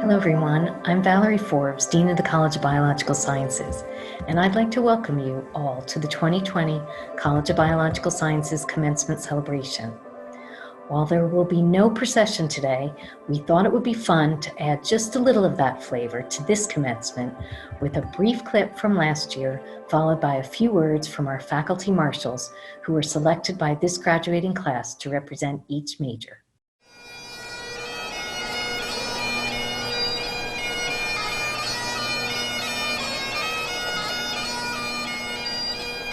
Hello everyone, I'm Valerie Forbes, Dean of the College of Biological Sciences, and I'd like to welcome you all to the 2020 College of Biological Sciences Commencement Celebration. While there will be no procession today, we thought it would be fun to add just a little of that flavor to this commencement with a brief clip from last year, followed by a few words from our faculty marshals who were selected by this graduating class to represent each major.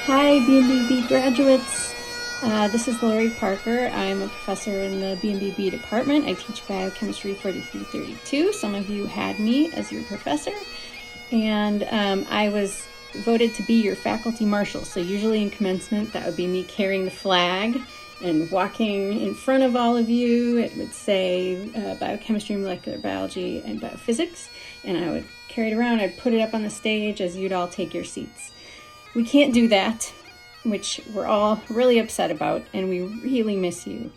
Hi, BNBB graduates. This is Lori Parker. I'm a professor in the BNBB department. I teach biochemistry 4332. Some of you had me as your professor. And I was voted to be your faculty marshal. So usually in commencement, that would be me carrying the flag and walking in front of all of you. It would say biochemistry, molecular biology, and biophysics. And I would carry it around. I'd put it up on the stage as you'd all take your seats. We can't do that, which we're all really upset about, and we really miss you.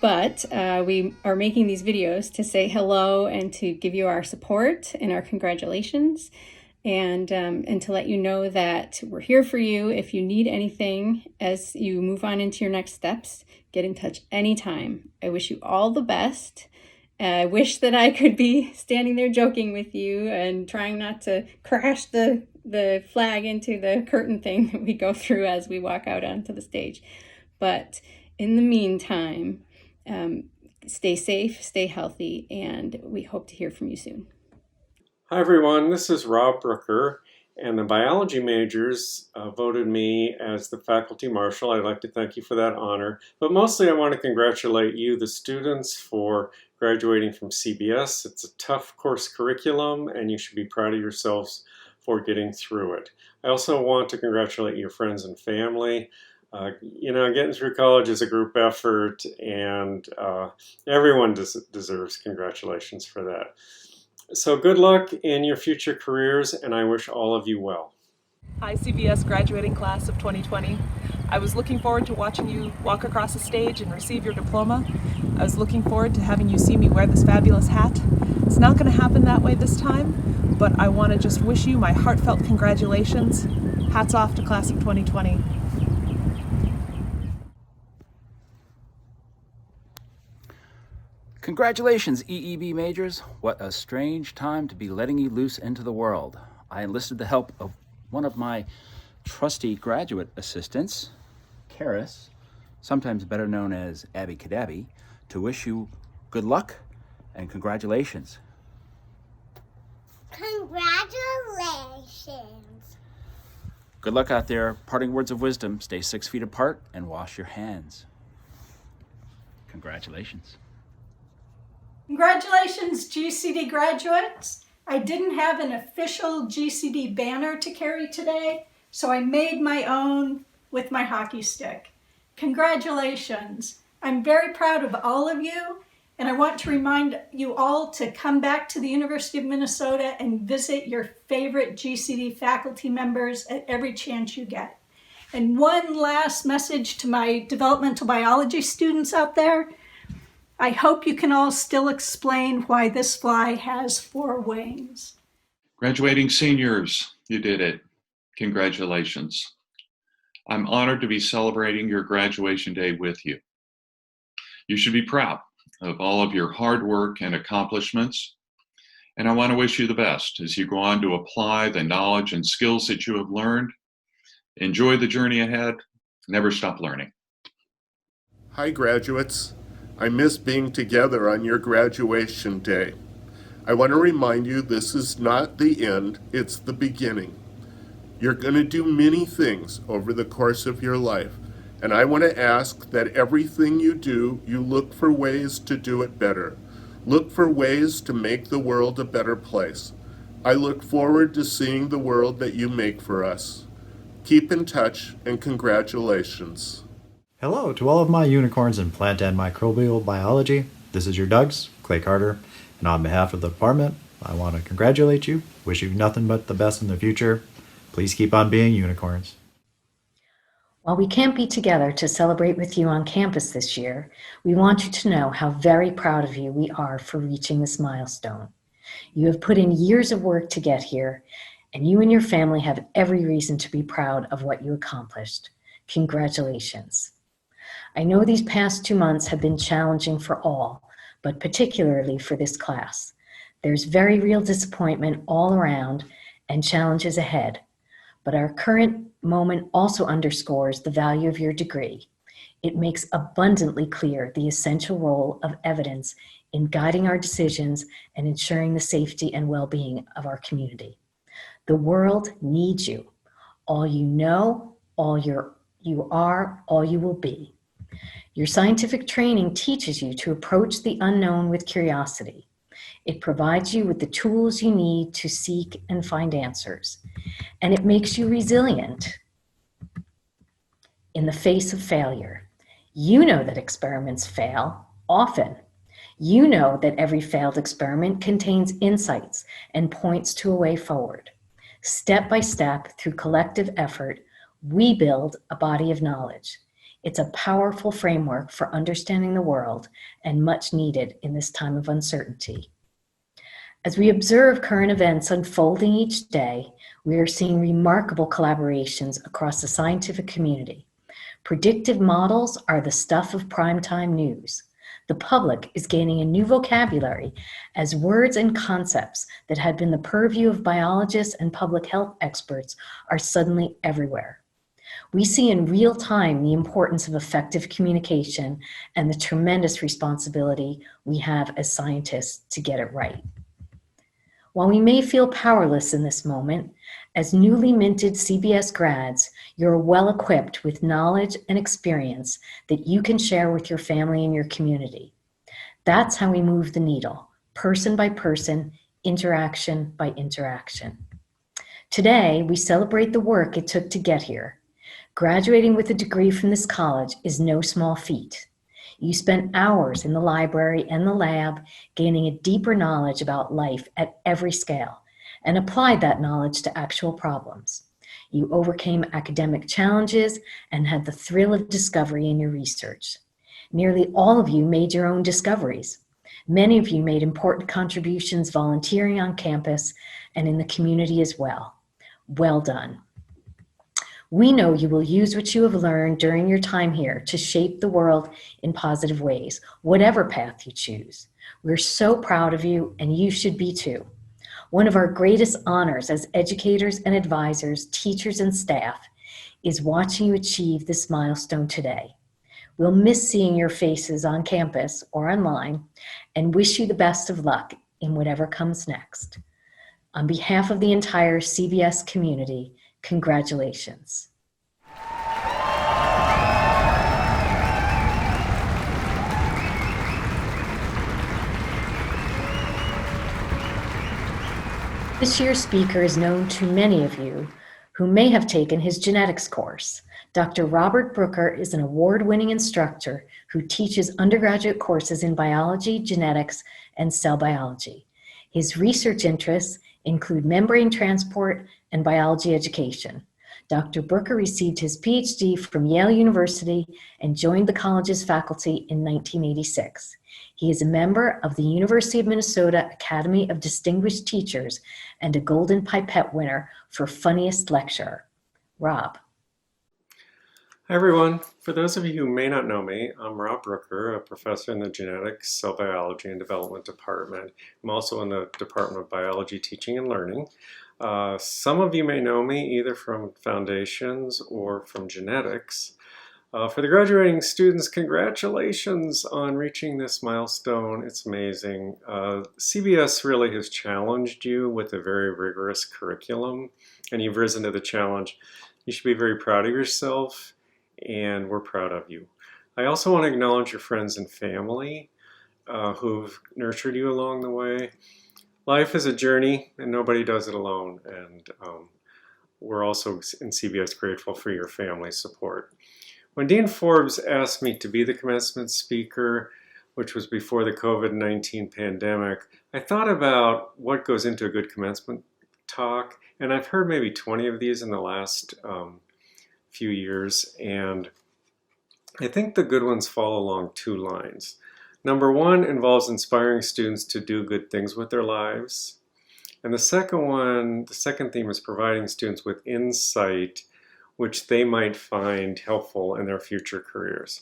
But we are making these videos to say hello and to give you our support and our congratulations, and to let you know that we're here for you. If you need anything as you move on into your next steps, get in touch anytime. I wish you all the best. I wish that I could be standing there joking with you and trying not to crash the flag into the curtain thing that we go through as we walk out onto the stage. But in the meantime, stay safe, stay healthy, and we hope to hear from you soon. Hi everyone, this is Rob Brooker, and the biology majors voted me as the faculty marshal. I'd like to thank you for that honor, but mostly I want to congratulate you, the students, for graduating from CBS. It's a tough course curriculum, and you should be proud of yourselves for getting through it. I also want to congratulate your friends and family. Getting through college is a group effort, and everyone deserves congratulations for that. So good luck in your future careers, and I wish all of you well. Hi, CBS graduating class of 2020. I was looking forward to watching you walk across the stage and receive your diploma. I was looking forward to having you see me wear this fabulous hat. It's not going to happen that way this time, but I want to just wish you my heartfelt congratulations. Hats off to class of 2020. Congratulations, EEB majors. What a strange time to be letting you loose into the world. I enlisted the help of one of my trusty graduate assistants, Karis, sometimes better known as Abby Kadabi, to wish you good luck and congratulations. Congratulations. Good luck out there. Parting words of wisdom, stay 6 feet apart and wash your hands. Congratulations. Congratulations, GCD graduates. I didn't have an official GCD banner to carry today, so I made my own with my hockey stick. Congratulations. I'm very proud of all of you, and I want to remind you all to come back to the University of Minnesota and visit your favorite GCD faculty members at every chance you get. And one last message to my developmental biology students out there. I hope you can all still explain why this fly has 4 wings. Graduating seniors, you did it. Congratulations. I'm honored to be celebrating your graduation day with you. You should be proud of all of your hard work and accomplishments, and I want to wish you the best as you go on to apply the knowledge and skills that you have learned. Enjoy the journey ahead. Never stop learning. Hi, graduates. I miss being together on your graduation day. I want to remind you this is not the end, it's the beginning. You're going to do many things over the course of your life, and I want to ask that everything you do, you look for ways to do it better. Look for ways to make the world a better place. I look forward to seeing the world that you make for us. Keep in touch, and congratulations. Hello to all of my unicorns in plant and microbial biology. This is your Dougs, Clay Carter, and on behalf of the department, I want to congratulate you, wish you nothing but the best in the future. Please keep on being unicorns. While we can't be together to celebrate with you on campus this year, we want you to know how very proud of you we are for reaching this milestone. You have put in years of work to get here, and you and your family have every reason to be proud of what you accomplished. Congratulations. I know these past 2 months have been challenging for all, but particularly for this class. There's very real disappointment all around and challenges ahead, but our current moment also underscores the value of your degree. It makes abundantly clear the essential role of evidence in guiding our decisions and ensuring the safety and well-being of our community. The world needs you. All you know, all you are, all you will be. Your scientific training teaches you to approach the unknown with curiosity. It provides you with the tools you need to seek and find answers, and it makes you resilient in the face of failure. You know that experiments fail, often. You know that every failed experiment contains insights and points to a way forward. Step by step, through collective effort, we build a body of knowledge. It's a powerful framework for understanding the world and much needed in this time of uncertainty. As we observe current events unfolding each day, we are seeing remarkable collaborations across the scientific community. Predictive models are the stuff of primetime news. The public is gaining a new vocabulary as words and concepts that had been the purview of biologists and public health experts are suddenly everywhere. We see in real time the importance of effective communication and the tremendous responsibility we have as scientists to get it right. While we may feel powerless in this moment, as newly minted CBS grads, you're well equipped with knowledge and experience that you can share with your family and your community. That's how we move the needle, person by person, interaction by interaction. Today, we celebrate the work it took to get here. Graduating with a degree from this college is no small feat. You spent hours in the library and the lab gaining a deeper knowledge about life at every scale and applied that knowledge to actual problems. You overcame academic challenges and had the thrill of discovery in your research. Nearly all of you made your own discoveries. Many of you made important contributions volunteering on campus and in the community as well. Well done. We know you will use what you have learned during your time here to shape the world in positive ways, whatever path you choose. We're so proud of you, and you should be too. One of our greatest honors as educators and advisors, teachers and staff, is watching you achieve this milestone today. We'll miss seeing your faces on campus or online and wish you the best of luck in whatever comes next. On behalf of the entire CBS community, congratulations. This year's speaker is known to many of you who may have taken his genetics course. Dr. Robert Brooker is an award-winning instructor who teaches undergraduate courses in biology, genetics, and cell biology. His research interests include membrane transport and biology education. Dr. Brooker received his PhD from Yale University and joined the college's faculty in 1986. He is a member of the University of Minnesota Academy of Distinguished Teachers and a Golden Pipette winner for Funniest Lecturer. Rob. Hi everyone. For those of you who may not know me, I'm Rob Brooker, a professor in the Genetics, Cell Biology, and Development Department. I'm also in the Department of Biology Teaching and Learning. Some of you may know me either from Foundations or from Genetics. For the graduating students, congratulations on reaching this milestone. It's amazing. CBS really has challenged you with a very rigorous curriculum, and you've risen to the challenge. You should be very proud of yourself, and we're proud of you. I also want to acknowledge your friends and family who've nurtured you along the way. Life is a journey, and nobody does it alone, and we're also in CBS grateful for your family support. When Dean Forbes asked me to be the commencement speaker, which was before the COVID-19 pandemic, I thought about what goes into a good commencement talk, and I've heard maybe 20 of these in the last few years, and I think the good ones fall along two lines. Number one involves inspiring students to do good things with their lives. And the second theme is providing students with insight which they might find helpful in their future careers.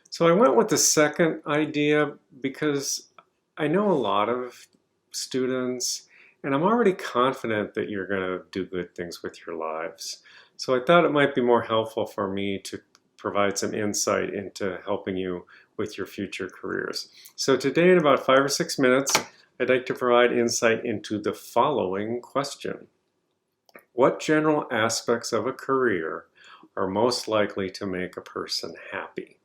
So I went with the second idea because I know a lot of students, and I'm already confident that you're going to do good things with your lives. So I thought it might be more helpful for me to provide some insight into helping you with your future careers. So today, in about 5 or 6 minutes, I'd like to provide insight into the following question. What general aspects of a career are most likely to make a person happy?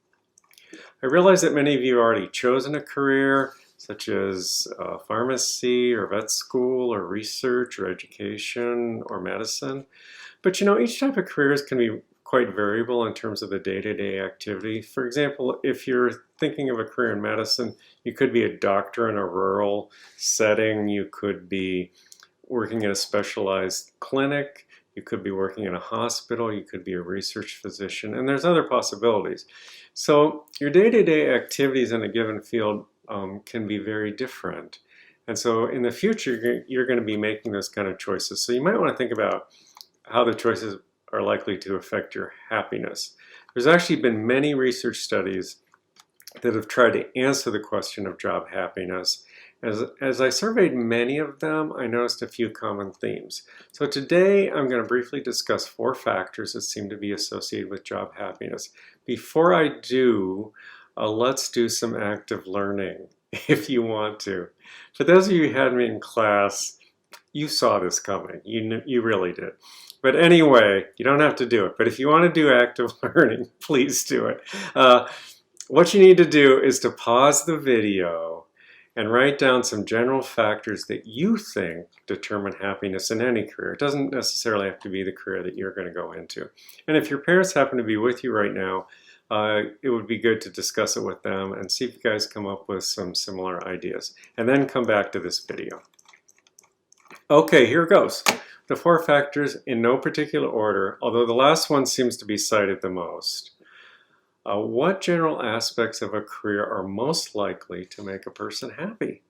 I realize that many of you have already chosen a career, such as pharmacy or vet school or research or education or medicine. But each type of careers can be quite variable in terms of the day-to-day activity. For example, if you're thinking of a career in medicine, you could be a doctor in a rural setting. You could be working in a specialized clinic. You could be working in a hospital. You could be a research physician. And there's other possibilities. So your day-to-day activities in a given field can be very different. And so in the future, you're going to be making those kind of choices. So you might want to think about how the choices are likely to affect your happiness. There's actually been many research studies that have tried to answer the question of job happiness. As I surveyed many of them, I noticed a few common themes. So today I'm going to briefly discuss 4 factors that seem to be associated with job happiness. Before I do, let's do some active learning if you want to. For those of you who had me in class, you saw this coming. You really did. But anyway, you don't have to do it. But if you want to do active learning, please do it. What you need to do is to pause the video and write down some general factors that you think determine happiness in any career. It doesn't necessarily have to be the career that you're going to go into. And if your parents happen to be with you right now, it would be good to discuss it with them and see if you guys come up with some similar ideas. And then come back to this video. Okay, here goes. The 4 factors in no particular order, although the last one seems to be cited the most. What general aspects of a career are most likely to make a person happy?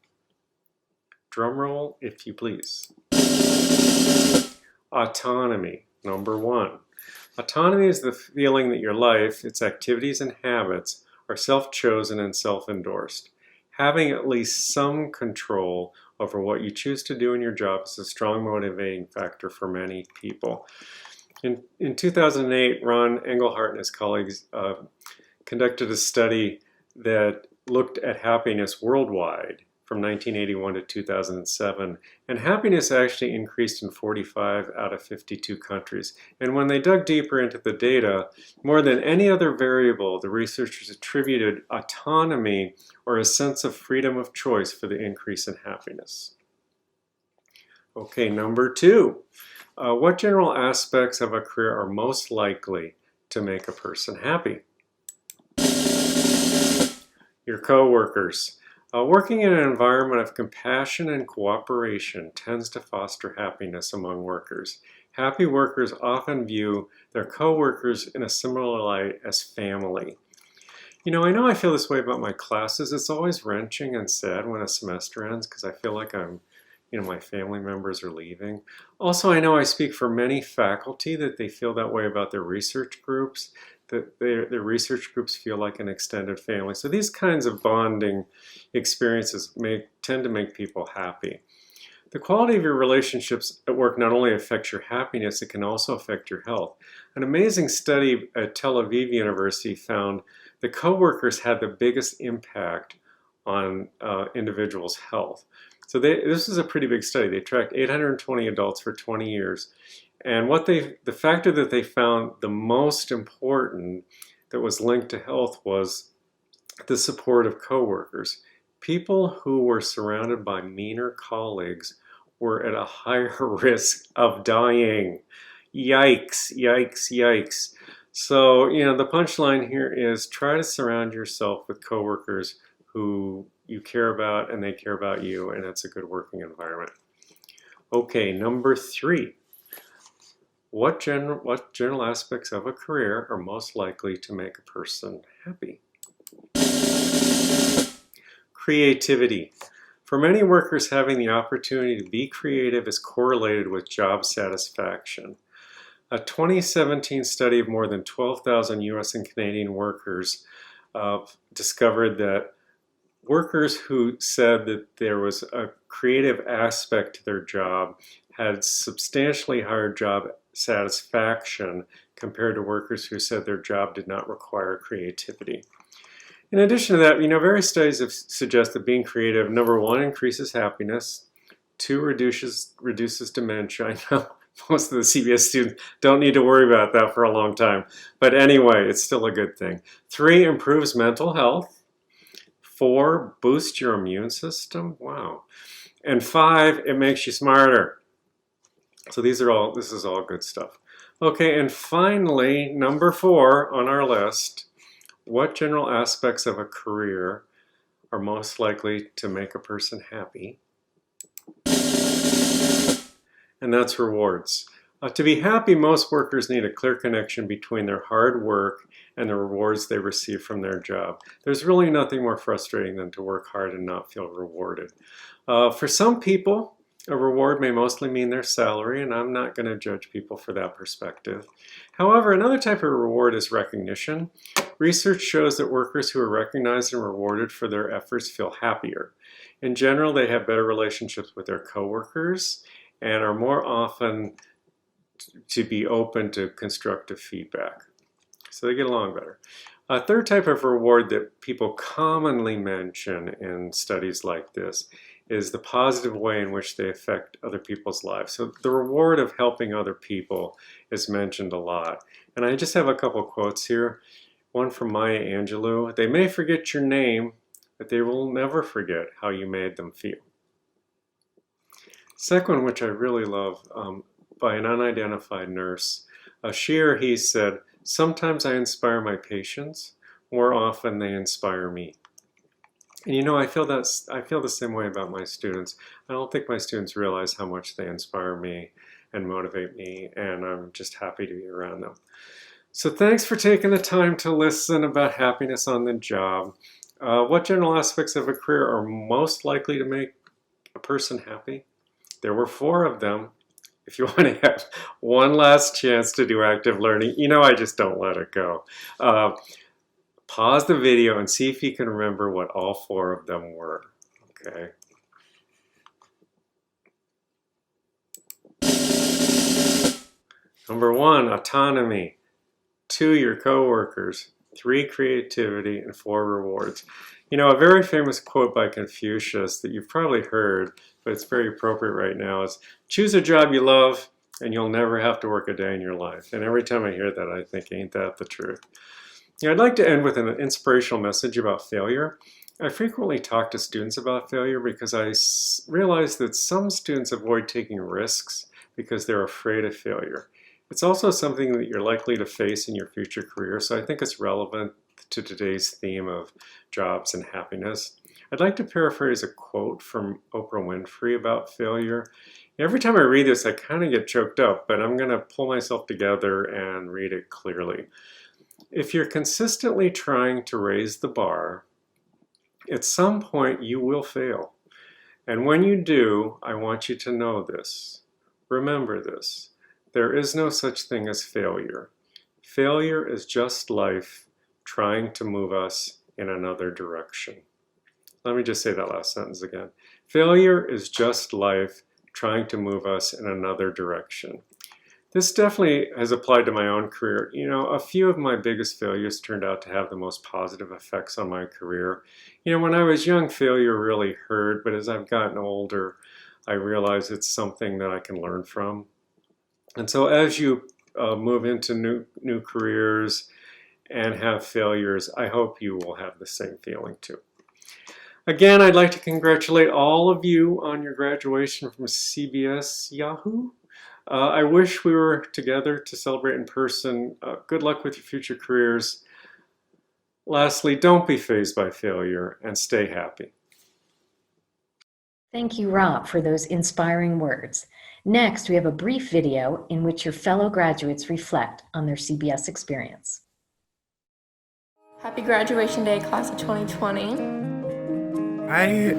Drum roll, if you please. Autonomy, number 1. Autonomy is the feeling that your life, its activities and habits, are self-chosen and self-endorsed. Having at least some control over what you choose to do in your job is a strong motivating factor for many people. In 2008, Ron Engelhardt and his colleagues conducted a study that looked at happiness worldwide from 1981 to 2007. And happiness actually increased in 45 out of 52 countries. And when they dug deeper into the data, more than any other variable, the researchers attributed autonomy or a sense of freedom of choice for the increase in happiness. Okay, number 2. What general aspects of a career are most likely to make a person happy? Your coworkers. Working in an environment of compassion and cooperation tends to foster happiness among workers. Happy workers often view their coworkers in a similar light as family. I know I feel this way about my classes. It's always wrenching and sad when a semester ends because I feel like my family members are leaving. Also, I know I speak for many faculty that they feel that way about their research groups, that their research groups feel like an extended family. So these kinds of bonding experiences tend to make people happy. The quality of your relationships at work not only affects your happiness, it can also affect your health. An amazing study at Tel Aviv University found the coworkers had the biggest impact on individuals' health. So this is a pretty big study. They tracked 820 adults for 20 years. And the factor that they found the most important that was linked to health was the support of coworkers. People who were surrounded by meaner colleagues were at a higher risk of dying. Yikes, yikes, yikes. So, the punchline here is try to surround yourself with coworkers who you care about and they care about you, and it's a good working environment. Okay, number 3. What general aspects of a career are most likely to make a person happy? Creativity. For many workers, having the opportunity to be creative is correlated with job satisfaction. A 2017 study of more than 12,000 US and Canadian workers discovered that workers who said that there was a creative aspect to their job had substantially higher job satisfaction compared to workers who said their job did not require creativity. In addition to that, various studies have suggested being creative, number one, increases happiness, two, reduces dementia. I know most of the CBS students don't need to worry about that for a long time, but anyway, it's still a good thing. Three, improves mental health. Four, boosts your immune system. Wow. And five, it makes you smarter. So this is all good stuff. Okay, and finally, number 4 on our list, what general aspects of a career are most likely to make a person happy? And that's rewards. To be happy, most workers need a clear connection between their hard work and the rewards they receive from their job. There's really nothing more frustrating than to work hard and not feel rewarded. For some people, a reward may mostly mean their salary, and I'm not going to judge people for that perspective. However, another type of reward is recognition. Research shows that workers who are recognized and rewarded for their efforts feel happier. In general, they have better relationships with their coworkers and are more often to be open to constructive feedback. So they get along better. A third type of reward that people commonly mention in studies like this is the positive way in which they affect other people's lives. So the reward of helping other people is mentioned a lot. And I just have a couple quotes here. One from Maya Angelou: "They may forget your name, but they will never forget how you made them feel." Second one, which I really love, by an unidentified nurse. He said, "Sometimes I inspire my patients, more often they inspire me." And I feel the same way about my students. I don't think my students realize how much they inspire me and motivate me, and I'm just happy to be around them. So thanks for taking the time to listen about happiness on the job. What general aspects of a career are most likely to make a person happy? There were 4 of them. If you want to have one last chance to do active learning, I just don't let it go. Pause the video and see if you can remember what all 4 of them were, okay? Number 1, autonomy. 2, your coworkers. 3, creativity. And 4, rewards. A very famous quote by Confucius that you've probably heard, but it's very appropriate right now, is choose a job you love and you'll never have to work a day in your life. And every time I hear that, I think, ain't that the truth? I'd like to end with an inspirational message about failure. I frequently talk to students about failure because I realize that some students avoid taking risks because they're afraid of failure. It's also something that you're likely to face in your future career, so I think it's relevant to today's theme of jobs and happiness. I'd like to paraphrase a quote from Oprah Winfrey about failure. Every time I read this, I kind of get choked up, but I'm going to pull myself together and read it clearly. If you're consistently trying to raise the bar, at some point you will fail. And when you do, I want you to know this. Remember this. There is no such thing as failure. Failure is just life trying to move us in another direction. Let me just say that last sentence again. Failure is just life trying to move us in another direction. This definitely has applied to my own career. A few of my biggest failures turned out to have the most positive effects on my career. When I was young, failure really hurt, but as I've gotten older, I realize it's something that I can learn from. And so as you move into new careers and have failures, I hope you will have the same feeling too. Again, I'd like to congratulate all of you on your graduation from CBS Yahoo. I wish we were together to celebrate in person. Good luck with your future careers. Lastly, don't be fazed by failure and stay happy. Thank you, Rob, for those inspiring words. Next, we have a brief video in which your fellow graduates reflect on their CBS experience. Happy graduation day, class of 2020. I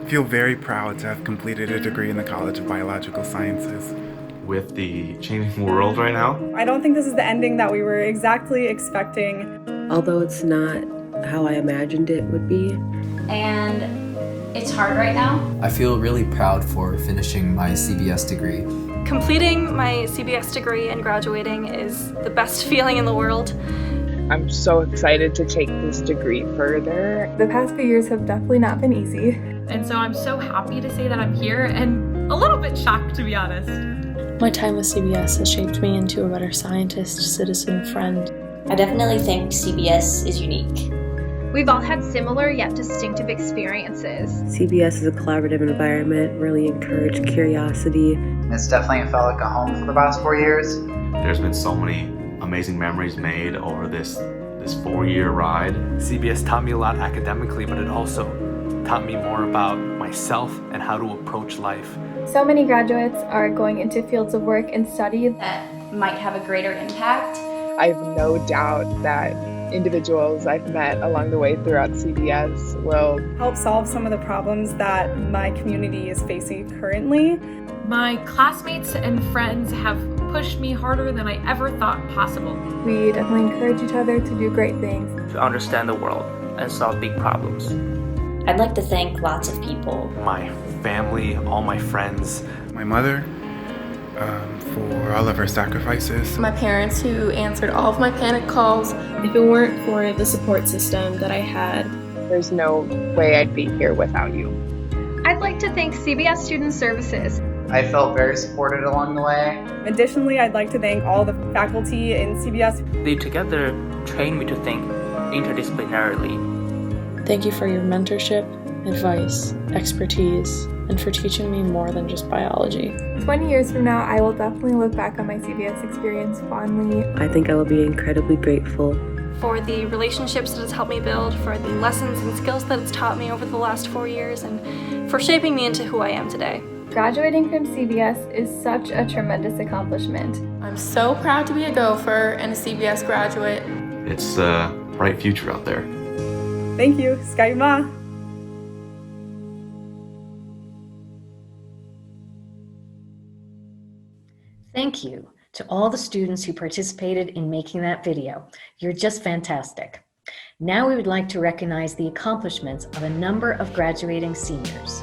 feel very proud to have completed a degree in the College of Biological Sciences. With the changing world right now, I don't think this is the ending that we were exactly expecting. Although it's not how I imagined it would be. And it's hard right now. I feel really proud for finishing my CBS degree. Completing my CBS degree and graduating is the best feeling in the world. I'm so excited to take this degree further. The past few years have definitely not been easy. And so I'm so happy to say that I'm here and a little bit shocked, to be honest. My time with CBS has shaped me into a better scientist, citizen, friend. I definitely think CBS is unique. We've all had similar yet distinctive experiences. CBS is a collaborative environment, really encouraged curiosity. It's definitely felt like a home for the past 4 years. There's been so many amazing memories made over this 4-year ride. CBS taught me a lot academically, but it also taught me more about myself and how to approach life. So many graduates are going into fields of work and study that might have a greater impact. I have no doubt that individuals I've met along the way throughout CBS will help solve some of the problems that my community is facing currently. My classmates and friends have pushed me harder than I ever thought possible. We definitely encourage each other to do great things. To understand the world and solve big problems. I'd like to thank lots of people. My family, all my friends. My mother, for all of her sacrifices. My parents who answered all of my panic calls. If it weren't for the support system that I had, there's no way I'd be here without you. I'd like to thank CBS Student Services. I felt very supported along the way. Additionally, I'd like to thank all the faculty in CBS. They together trained me to think interdisciplinarily. Thank you for your mentorship, advice, expertise, and for teaching me more than just biology. 20 years from now, I will definitely look back on my CBS experience fondly. I think I will be incredibly grateful for the relationships that it's helped me build, for the lessons and skills that it's taught me over the last 4 years, and for shaping me into who I am today. Graduating from CBS is such a tremendous accomplishment. I'm so proud to be a Gopher and a CBS graduate. It's a bright future out there. Thank you. Skaima. Thank you to all the students who participated in making that video. You're just fantastic. Now we would like to recognize the accomplishments of a number of graduating seniors.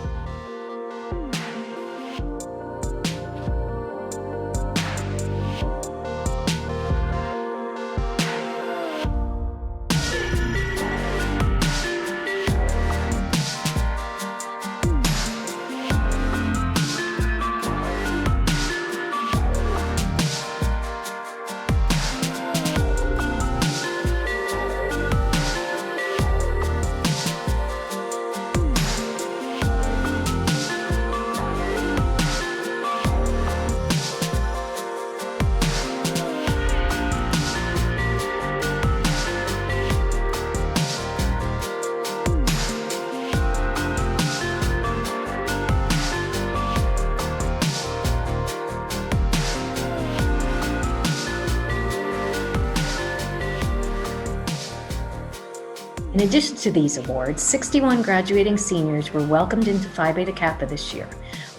In addition to these awards, 61 graduating seniors were welcomed into Phi Beta Kappa this year,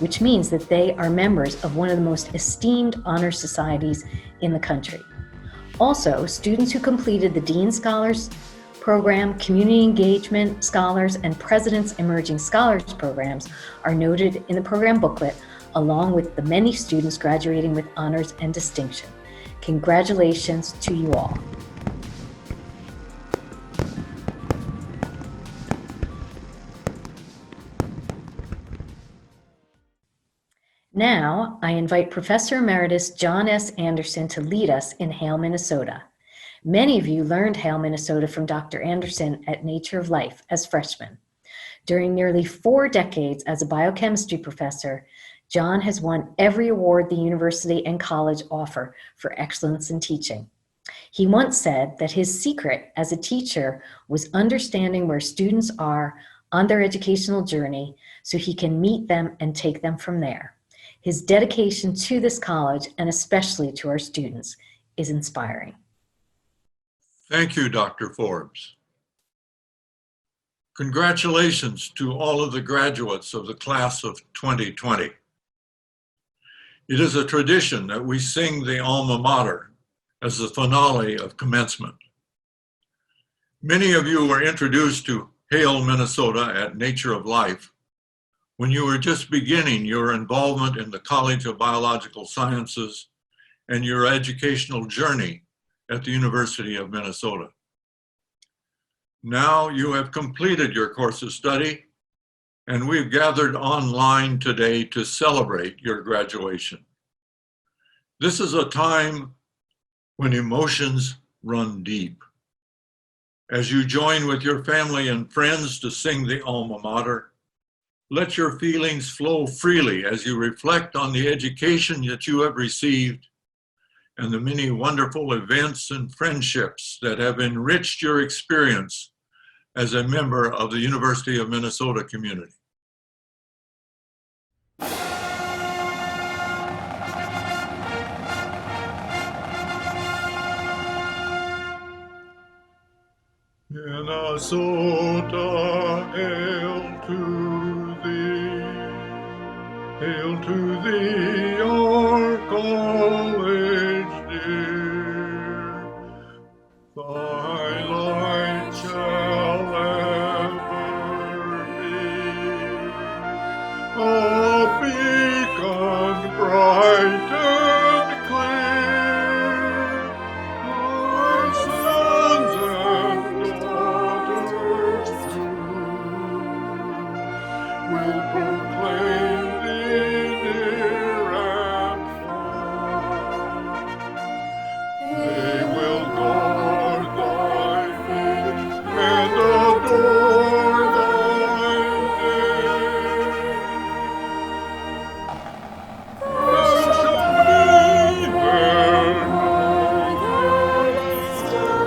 which means that they are members of one of the most esteemed honor societies in the country. Also, students who completed the Dean Scholars Program, Community Engagement Scholars, and President's Emerging Scholars programs are noted in the program booklet, along with the many students graduating with honors and distinction. Congratulations to you all. Now, I invite Professor Emeritus John S. Anderson to lead us in Hale, Minnesota. Many of you learned Hale, Minnesota from Dr. Anderson at Nature of Life as freshmen. During nearly 4 decades as a biochemistry professor, John has won every award the university and college offer for excellence in teaching. He once said that his secret as a teacher was understanding where students are on their educational journey so he can meet them and take them from there. His dedication to this college, and especially to our students, is inspiring. Thank you, Dr. Forbes. Congratulations to all of the graduates of the class of 2020. It is a tradition that we sing the alma mater as the finale of commencement. Many of you were introduced to Hale, Minnesota at Nature of Life when you were just beginning your involvement in the College of Biological Sciences and your educational journey at the University of Minnesota. Now you have completed your course of study, and we've gathered online today to celebrate your graduation. This is a time when emotions run deep. As you join with your family and friends to sing the alma mater, let your feelings flow freely as you reflect on the education that you have received and the many wonderful events and friendships that have enriched your experience as a member of the University of Minnesota community. Minnesota, hail to thee, our college dear. Thy light shall ever be a beacon bright and clear. Thy sons and daughters will proclaim thee near and far. They will guard thy faith and adore thy name. Thou shalt be their northern star.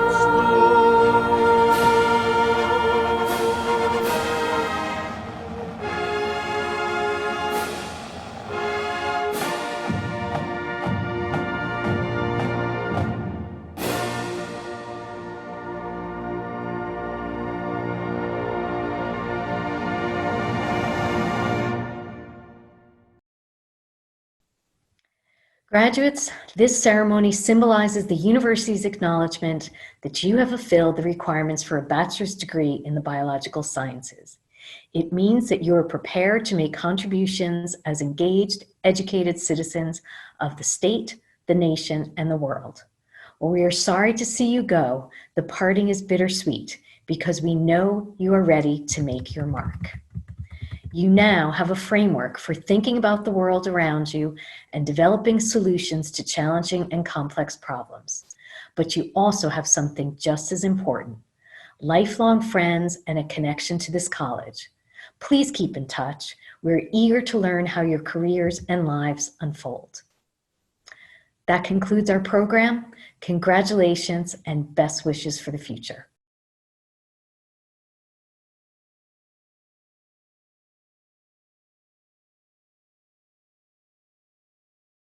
Graduates, this ceremony symbolizes the university's acknowledgement that you have fulfilled the requirements for a bachelor's degree in the biological sciences. It means that you are prepared to make contributions as engaged, educated citizens of the state, the nation, and the world. While we are sorry to see you go, the parting is bittersweet because we know you are ready to make your mark. You now have a framework for thinking about the world around you and developing solutions to challenging and complex problems. But you also have something just as important: lifelong friends and a connection to this college. Please keep in touch. We're eager to learn how your careers and lives unfold. That concludes our program. Congratulations and best wishes for the future.